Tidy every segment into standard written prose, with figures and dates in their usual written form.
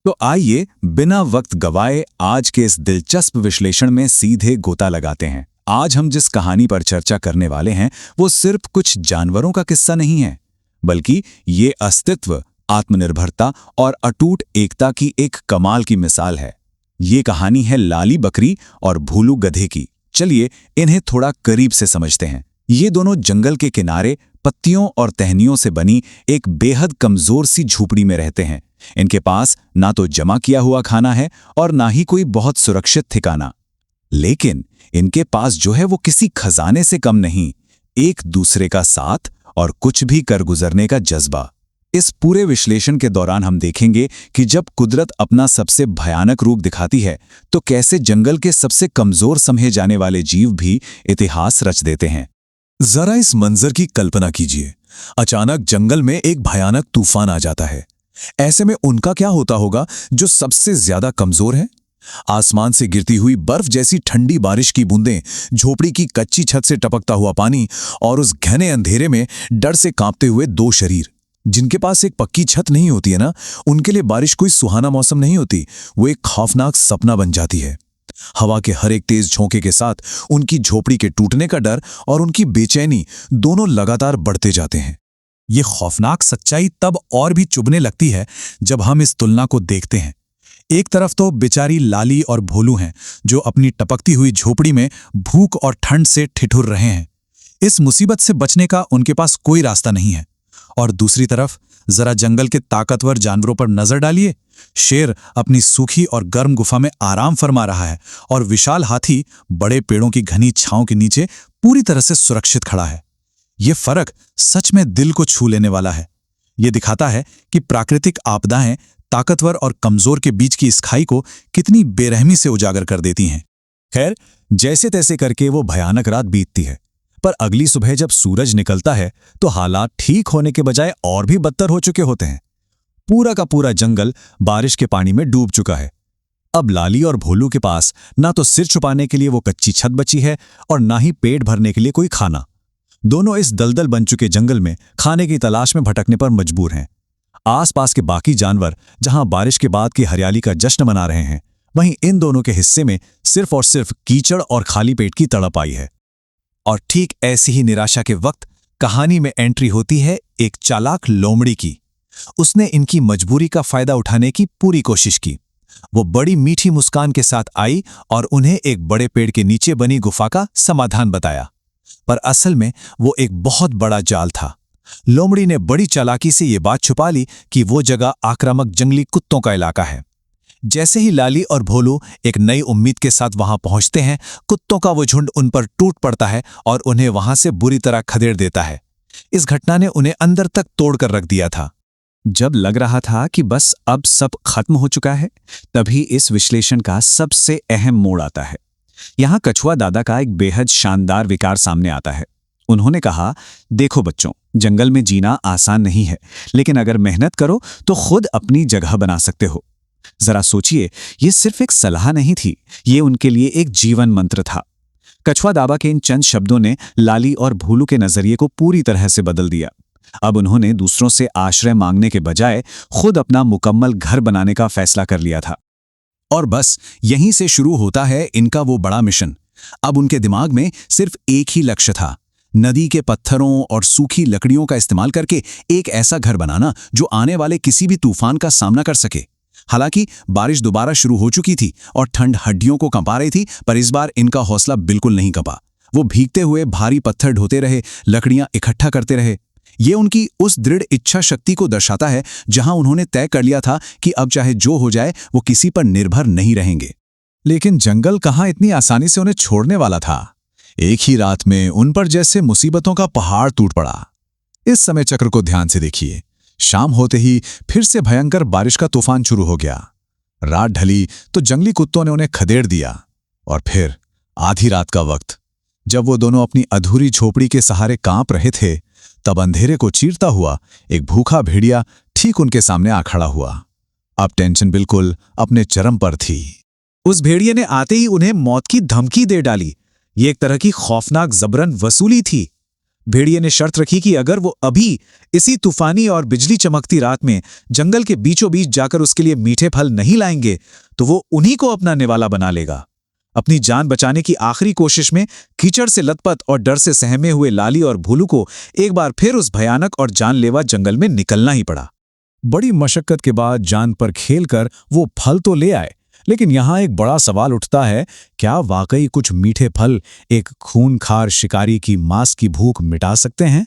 तो आइए बिना वक्त गवाए आज के इस दिलचस्प विश्लेषण में सीधे गोता लगाते हैं। आज हम जिस कहानी पर चर्चा करने वाले हैं वो सिर्फ कुछ जानवरों का किस्सा नहीं है, बल्कि ये अस्तित्व, आत्मनिर्भरता और अटूट एकता की एक कमाल की मिसाल है। ये कहानी है लाली बकरी और भूलू गधे की। चलिए इन्हें थोड़ा करीब से समझते हैं। ये दोनों जंगल के किनारे पत्तियों और टहनियों से बनी एक बेहद कमजोर सी झोपड़ी में रहते हैं। इनके पास ना तो जमा किया हुआ खाना है और ना ही कोई बहुत सुरक्षित ठिकाना, लेकिन इनके पास जो है वो किसी खजाने से कम नहीं, एक दूसरे का साथ और कुछ भी कर गुजरने का जज्बा। इस पूरे विश्लेषण के दौरान हम देखेंगे कि जब कुदरत अपना सबसे भयानक रूप दिखाती है तो कैसे जंगल के सबसे कमजोर समझे जाने वाले जीव भी इतिहास रच देते हैं। जरा इस मंजर की कल्पना कीजिए। अचानक जंगल में एक भयानक तूफान आ जाता है। ऐसे में उनका क्या होता होगा जो सबसे ज्यादा कमजोर है? आसमान से गिरती हुई बर्फ जैसी ठंडी बारिश की बूंदें, झोपड़ी की कच्ची छत से टपकता हुआ पानी और उस घने अंधेरे में डर से कांपते हुए दो शरीर। जिनके पास एक पक्की छत नहीं होती है ना, उनके लिए बारिश कोई सुहाना मौसम नहीं होती, वो एक खौफनाक सपना बन जाती है। हवा के हर एक तेज झोंके के साथ उनकी झोपड़ी के टूटने का डर और उनकी बेचैनी दोनों लगातार बढ़ते जाते हैं। ये खौफनाक सच्चाई तब और भी चुभने लगती है जब हम इस तुलना को देखते हैं। एक तरफ तो बेचारी लाली और भोलू हैं जो अपनी टपकती हुई झोपड़ी में भूख और ठंड से ठिठुर रहे हैं। इस मुसीबत से बचने का उनके पास कोई रास्ता नहीं है। और दूसरी तरफ जरा जंगल के ताकतवर जानवरों पर नजर डालिए। शेर अपनी सूखी और गर्म गुफा में आराम फरमा रहा है और विशाल हाथी बड़े पेड़ों की घनी छांव के नीचे पूरी तरह से सुरक्षित खड़ा है। ये फर्क सच में दिल को छू लेने वाला है। ये दिखाता है कि प्राकृतिक आपदाएं ताकतवर और कमजोर के बीच की इस खाई को कितनी बेरहमी से उजागर कर देती हैं। खैर, जैसे तैसे करके वो भयानक रात बीतती है, पर अगली सुबह जब सूरज निकलता है तो हालात ठीक होने के बजाय और भी बदतर हो चुके होते हैं। पूरा का पूरा जंगल बारिश के पानी में डूब चुका है। अब लाली और भोलू के पास ना तो सिर छुपाने के लिए वो कच्ची छत बची है और ना ही पेट भरने के लिए कोई खाना। दोनों इस दलदल बन चुके जंगल में खाने की तलाश में भटकने पर मजबूर हैं। आसपास के बाकी जानवर जहां बारिश के बाद की हरियाली का जश्न मना रहे हैं, वहीं इन दोनों के हिस्से में सिर्फ और सिर्फ कीचड़ और खाली पेट की तड़प आई है। और ठीक ऐसी ही निराशा के वक्त कहानी में एंट्री होती है एक चालाक लोमड़ी की। उसने इनकी मजबूरी का फायदा उठाने की पूरी कोशिश की। वो बड़ी मीठी मुस्कान के साथ आई और उन्हें एक बड़े पेड़ के नीचे बनी गुफा का समाधान बताया। पर असल में वो एक बहुत बड़ा जाल था। लोमड़ी ने बड़ी चालाकी से ये बात छुपा ली कि वो जगह आक्रामक जंगली कुत्तों का इलाका है। जैसे ही लाली और भोलू एक नई उम्मीद के साथ वहां पहुंचते हैं, कुत्तों का वो झुंड उन पर टूट पड़ता है और उन्हें वहां से बुरी तरह खदेड़ देता है। इस घटना ने उन्हें अंदर तक तोड़कर रख दिया था। जब लग रहा था कि बस अब सब खत्म हो चुका है, तभी इस विश्लेषण का सबसे अहम मोड़ आता है। यहाँ कछुआ दादा का एक बेहद शानदार विचार सामने आता है। उन्होंने कहा, देखो बच्चों, जंगल में जीना आसान नहीं है, लेकिन अगर मेहनत करो तो खुद अपनी जगह बना सकते हो। जरा सोचिए, ये सिर्फ एक सलाह नहीं थी, ये उनके लिए एक जीवन मंत्र था। कछुआ दादा के इन चंद शब्दों ने लाली और भोलू के नजरिए को पूरी तरह से बदल दिया। अब उन्होंने दूसरों से आश्रय मांगने के बजाय खुद अपना मुकम्मल घर बनाने का फैसला कर लिया था। और बस यहीं से शुरू होता है इनका वो बड़ा मिशन। अब उनके दिमाग में सिर्फ एक ही लक्ष्य था, नदी के पत्थरों और सूखी लकड़ियों का इस्तेमाल करके एक ऐसा घर बनाना जो आने वाले किसी भी तूफान का सामना कर सके। हालांकि बारिश दोबारा शुरू हो चुकी थी और ठंड हड्डियों को कंपा रही थी, पर इस बार इनका हौसला बिल्कुल नहीं कंपा। वो भीगते हुए भारी पत्थर ढोते रहे, लकड़ियां इकट्ठा करते रहे। ये उनकी उस दृढ़ इच्छा शक्ति को दर्शाता है जहां उन्होंने तय कर लिया था कि अब चाहे जो हो जाए वो किसी पर निर्भर नहीं रहेंगे। लेकिन जंगल कहाँ इतनी आसानी से उन्हें छोड़ने वाला था। एक ही रात में उन पर जैसे मुसीबतों का पहाड़ टूट पड़ा। इस समय चक्र को ध्यान से देखिए। शाम होते ही फिर से भयंकर बारिश का तूफान शुरू हो गया। रात ढली तो जंगली कुत्तों ने उन्हें खदेड़ दिया। और फिर आधी रात का वक्त, जब वो दोनों अपनी अधूरी झोपड़ी के सहारे कांप रहे थे, तब अंधेरे को चीरता हुआ एक भूखा भेड़िया ठीक उनके सामने आ खड़ा हुआ। अब टेंशन बिल्कुल अपने चरम पर थी। उस भेड़िए ने आते ही उन्हें मौत की धमकी दे डाली। ये एक तरह की खौफनाक जबरन वसूली थी। भेड़िए ने शर्त रखी कि अगर वो अभी इसी तूफानी और बिजली चमकती रात में जंगल के बीचों बीच जाकर उसके लिए मीठे फल नहीं लाएंगे तो वो उन्हीं को अपना निवाला बना लेगा। अपनी जान बचाने की आखिरी कोशिश में कीचड़ से लथपथ और डर से सहमे हुए लाली और भोलू को एक बार फिर उस भयानक और जानलेवा जंगल में निकलना ही पड़ा। बड़ी मशक्कत के बाद जान पर खेलकर वो फल तो ले आए, लेकिन यहां एक बड़ा सवाल उठता है, क्या वाकई कुछ मीठे फल एक खूनखार शिकारी की मांस की भूख मिटा सकते हैं?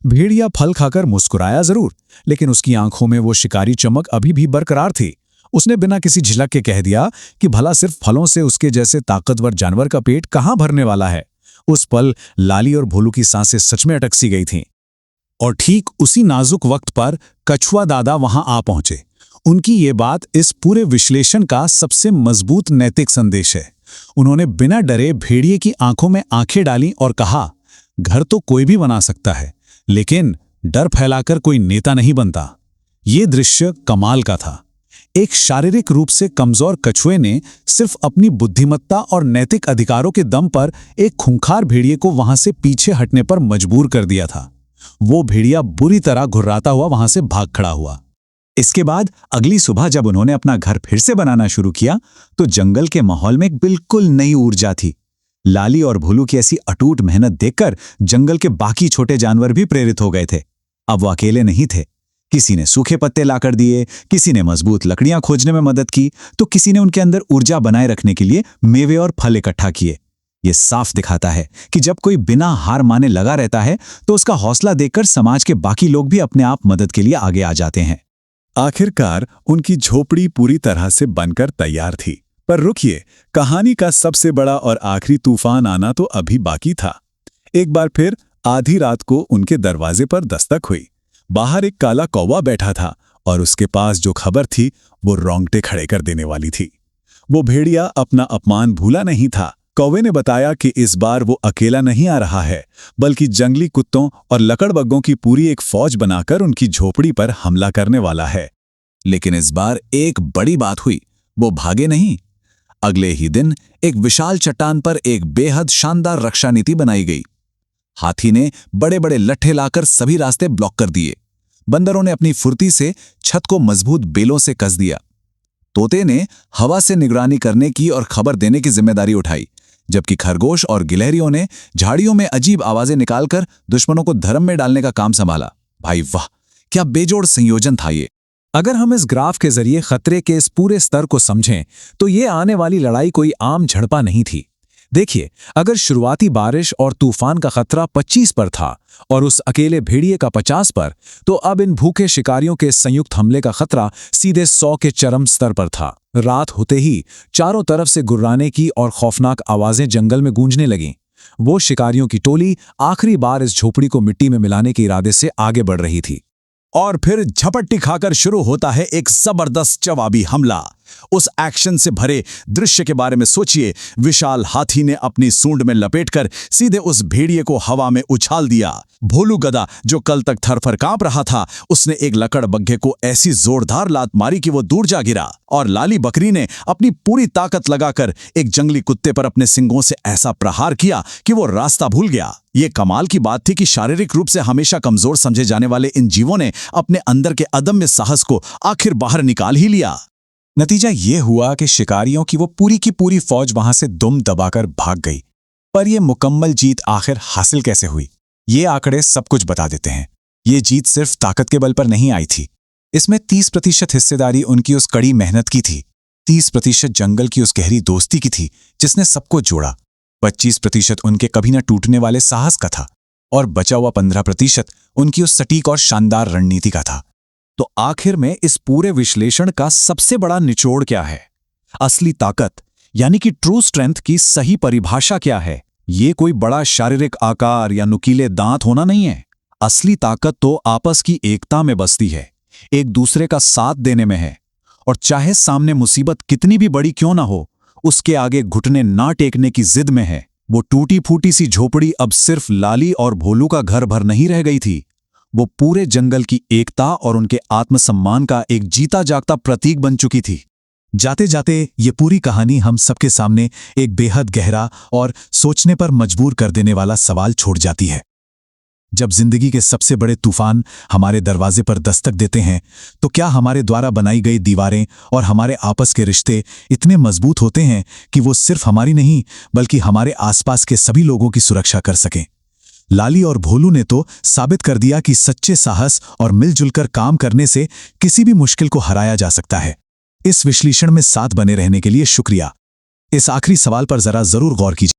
भेड़िया फल खाकर मुस्कुराया जरूर, लेकिन उसकी आंखों में वो शिकारी चमक अभी भी बरकरार थी। उसने बिना किसी झिझक के कह दिया कि भला सिर्फ फलों से उसके जैसे ताकतवर जानवर का पेट कहां भरने वाला है। उस पल लाली और भोलू की सांसें सच में अटक सी गई थीं। और ठीक उसी नाजुक वक्त पर कछुआ दादा वहां आ पहुंचे। उनकी ये बात इस पूरे विश्लेषण का सबसे मजबूत नैतिक संदेश है। उन्होंने बिना डरे भेड़िए की आंखों में आंखें डाली और कहा, घर तो कोई भी बना सकता है, लेकिन डर फैलाकर कोई नेता नहीं बनता। ये दृश्य कमाल का था। एक शारीरिक रूप से कमजोर कछुए ने सिर्फ अपनी बुद्धिमत्ता और नैतिक अधिकारों के दम पर एक खूंखार भेड़िए को वहां से पीछे हटने पर मजबूर कर दिया था। वो भेड़िया बुरी तरह घुर्राता हुआ वहां से भाग खड़ा हुआ। इसके बाद अगली सुबह जब उन्होंने अपना घर फिर से बनाना शुरू किया तो जंगल के माहौल में एक बिल्कुल नई ऊर्जा थी। लाली और भोलू की ऐसी अटूट मेहनत देखकर जंगल के बाकी छोटे जानवर भी प्रेरित हो गए थे। अब वो अकेले नहीं थे। किसी ने सूखे पत्ते लाकर दिए, किसी ने मजबूत लकड़ियां खोजने में मदद की, तो किसी ने उनके अंदर ऊर्जा बनाए रखने के लिए मेवे और फल इकट्ठा किए। ये साफ दिखाता है कि जब कोई बिना हार माने लगा रहता है तो उसका हौसला देखकर समाज के बाकी लोग भी अपने आप मदद के लिए आगे आ जाते हैं। आखिरकार उनकी झोपड़ी पूरी तरह से बनकर तैयार थी। पर रुकिए, कहानी का सबसे बड़ा और आखिरी तूफान आना तो अभी बाकी था। एक बार फिर आधी रात को उनके दरवाजे पर दस्तक हुई। बाहर एक काला कौवा बैठा था और उसके पास जो खबर थी वो रोंगटे खड़े कर देने वाली थी। वो भेड़िया अपना अपमान भूला नहीं था। कौवे ने बताया कि इस बार वो अकेला नहीं आ रहा है, बल्कि जंगली कुत्तों और लकड़बग्गों की पूरी एक फौज बनाकर उनकी झोपड़ी पर हमला करने वाला है। लेकिन इस बार एक बड़ी बात हुई, वो भागे नहीं। अगले ही दिन एक विशाल चट्टान पर एक बेहद शानदार रक्षा नीति बनाई गई। हाथी ने बड़े बड़े लट्ठे लाकर सभी रास्ते ब्लॉक कर दिए। बंदरों ने अपनी फुर्ती से छत को मजबूत बेलों से कस दिया। तोते ने हवा से निगरानी करने की और खबर देने की जिम्मेदारी उठाई, जबकि खरगोश और गिलहरियों ने झाड़ियों में अजीब आवाजें निकालकर दुश्मनों को धर्म में डालने का काम संभाला। भाई वाह, क्या बेजोड़ संयोजन था ये। अगर हम इस ग्राफ के जरिए खतरे के इस पूरे स्तर को समझें तो ये आने वाली लड़ाई कोई आम झड़पा नहीं थी। देखिए, अगर शुरुआती बारिश और तूफान का खतरा 25 पर था और उस अकेले भेड़िए का 50 पर, तो अब इन भूखे शिकारियों के संयुक्त हमले का खतरा सीधे 100 के चरम स्तर पर था। रात होते ही चारों तरफ से गुर्राने की और खौफनाक आवाजें जंगल में गूंजने लगीं। वो शिकारियों की टोली आखिरी बार इस झोपड़ी को मिट्टी में मिलाने के इरादे से आगे बढ़ रही थी। और फिर झपट्टी खाकर शुरू होता है एक जबरदस्त जवाबी हमला। उस एक्शन से भरे दृश्य के बारे में सोचिए। विशाल हाथी ने अपनी सूंड में लपेटकर सीधे उस भेड़िए को हवा में उछाल दिया। भोलू गधा, जो कल तक थरथर कांप रहा था, उसने एक लकड़बग्घे को ऐसी जोरदार लात मारी कि वो दूर जा गिरा। और लाली बकरी ने अपनी पूरी ताकत लगाकर एक जंगली कुत्ते पर अपने सिंगों से ऐसा प्रहार किया कि वो रास्ता भूल गया। ये कमाल की बात थी कि शारीरिक रूप से हमेशा कमजोर समझे जाने वाले इन जीवों ने अपने अंदर के अदम्य साहस को आखिर बाहर निकाल ही लिया। नतीजा ये हुआ कि शिकारियों की वो पूरी की पूरी फौज वहां से दुम दबाकर भाग गई। पर यह मुकम्मल जीत आखिर हासिल कैसे हुई, ये आंकड़े सब कुछ बता देते हैं। ये जीत सिर्फ ताकत के बल पर नहीं आई थी। इसमें 30% हिस्सेदारी उनकी उस कड़ी मेहनत की थी, 30% जंगल की उस गहरी दोस्ती की थी जिसने सबको जोड़ा, 25% उनके कभी न टूटने वाले साहस का था, और बचा हुआ 15% उनकी उस सटीक और शानदार रणनीति का था। तो आखिर में इस पूरे विश्लेषण का सबसे बड़ा निचोड़ क्या है? असली ताकत यानी कि ट्रू स्ट्रेंथ की सही परिभाषा क्या है? ये कोई बड़ा शारीरिक आकार या नुकीले दांत होना नहीं है। असली ताकत तो आपस की एकता में बसती है, एक दूसरे का साथ देने में है। और चाहे सामने मुसीबत कितनी भी बड़ी क्यों ना हो, उसके आगे घुटने ना टेकने की जिद में है। वो टूटी फूटी सी झोपड़ी अब सिर्फ लाली और भोलू का घर भर नहीं रह गई थी, वो पूरे जंगल की एकता और उनके आत्मसम्मान का एक जीता जागता प्रतीक बन चुकी थी। जाते जाते ये पूरी कहानी हम सबके सामने एक बेहद गहरा और सोचने पर मजबूर कर देने वाला सवाल छोड़ जाती है। जब जिंदगी के सबसे बड़े तूफान हमारे दरवाजे पर दस्तक देते हैं तो क्या हमारे द्वारा बनाई गई दीवारें और हमारे आपस के रिश्ते इतने मजबूत होते हैं कि वो सिर्फ हमारी नहीं बल्कि हमारे आसपास के सभी लोगों की सुरक्षा कर सकें। लाली और भोलू ने तो साबित कर दिया कि सच्चे साहस और मिलजुल कर काम करने से किसी भी मुश्किल को हराया जा सकता है। इस विश्लेषण में साथ बने रहने के लिए शुक्रिया। इस आखिरी सवाल पर जरा जरूर गौर कीजिए।